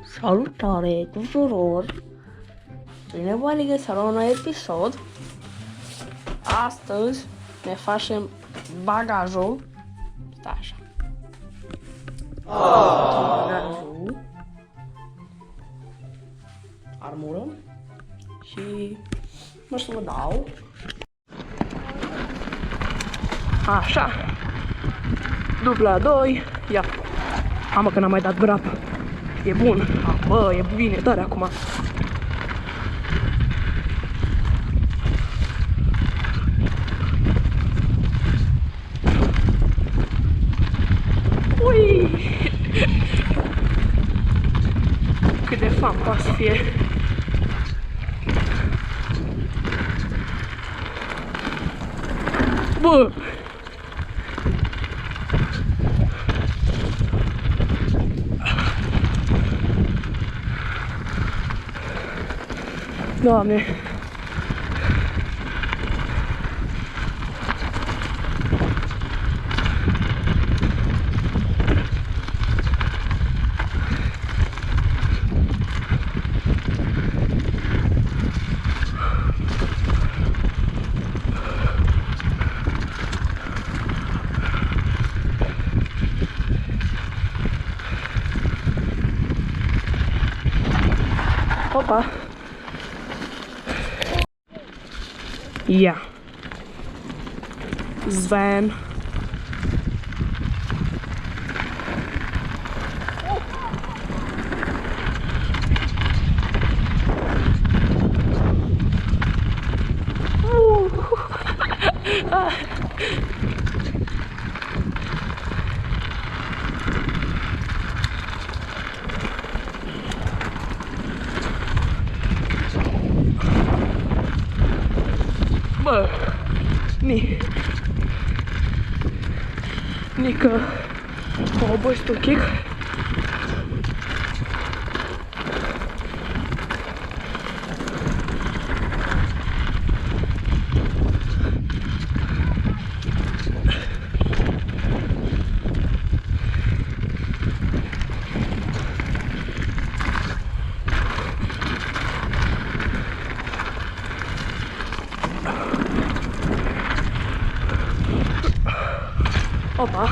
Salutare tuturor! Bine v-am regăsit la un nou episod. Astăzi ne facem bagajul. Stai așa. Bagajul. Armură. Și nu știu să vă dau. Așa. Dubla 2. Ia. Am că n-am mai dat grap. E bun. Bă, e bine, tare acum. Ui! Cât de fan poate să fie. Bă! Doamne! Opa! Ja. Sven. Bă, Nică mă obosit un chic. Opa!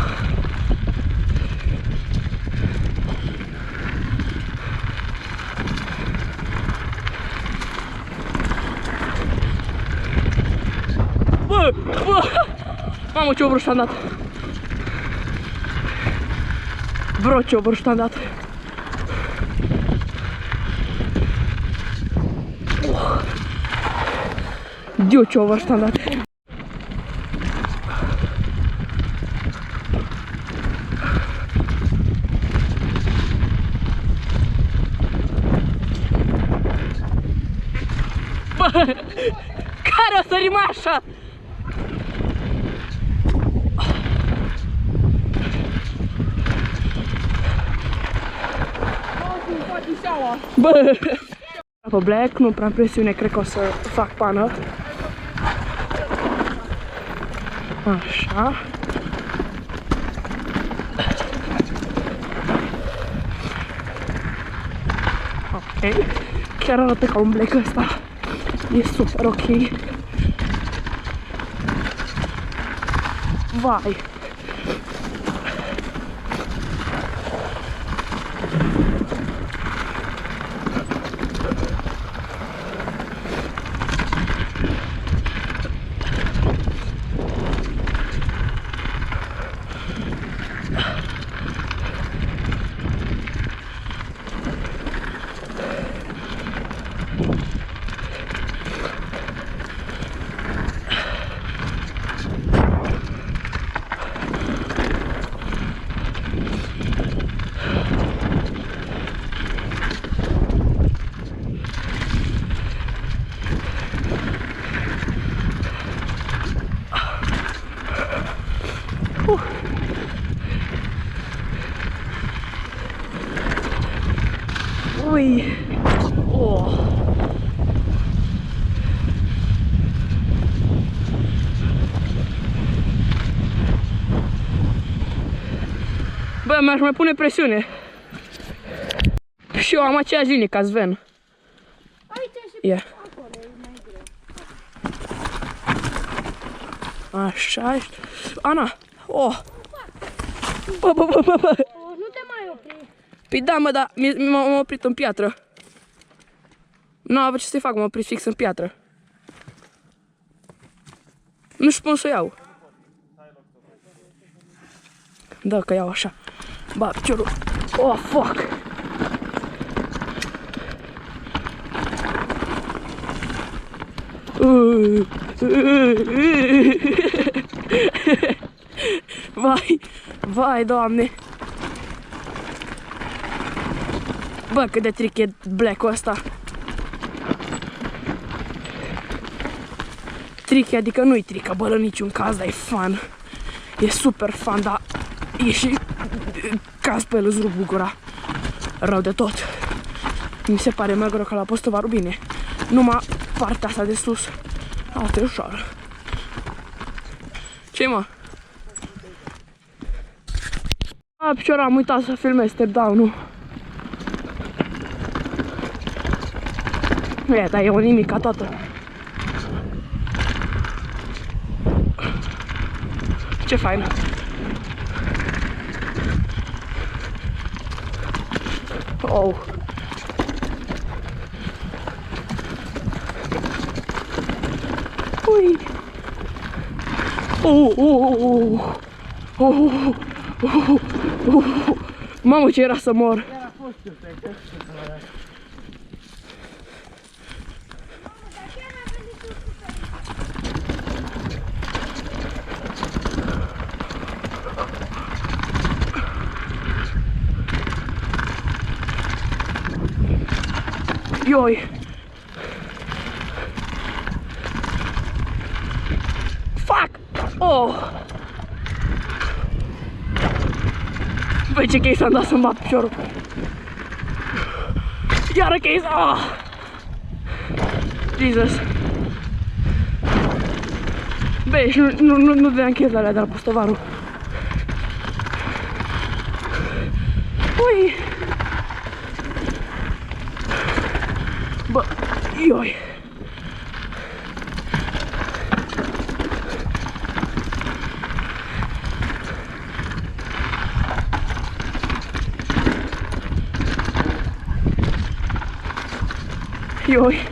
Bă! Bă! Mamă, ce obruș am dat! Bro, ce obruș am dat! Dio, ce obruș am dat! Care o sărim așa? Bă! Pe Black, nu prea presiune, cred că o să fac pană. Așa. Ok. Chiar arată ca un Black ăsta. E super ok. Vai. Ui. Oh. Bă, mi-aș mai pune presiune. Și eu am aceeași linie ca Sven. Aici și Ia. acolo e mai greu. Așa ești. Ana! Oh! Bă! Oh, nu te mai opri. Păi da, mă, dar m-am oprit în piatră. Nu avea ce să-i fac, m-am oprit fix în piatră. Nu știu cum să o iau. Da, că iau așa. Ba, piciorul. Oh, fuck! Vai, Doamne! Bă, cât de trick e black-ul ăsta. Trick, adică nu-i trică, bă, în niciun caz, dar e fun. E super fun, dar e și caz pe el, îți rup gura. Rău de tot. Mi se pare mai greu ca la Postovaru, bine. Numai partea asta de sus. Asta e ușoară. Ce-i, mă? A, picior, am uitat să filmez step down-ul. E, dar e o nimica toată. Ce fain. Oh. Ui. Mamă, ce era să mor. Ioi. Fuck! Oh! Băi, ce case am dat să-mi bat piciorul. Iară case! Oh! Jesus! Băi, și nu vedeam chestia alea de la Postovaru. Ui! Bă, ioi! Ioi!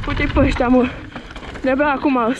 Uite-i pe ăștia, mă! De-abia acum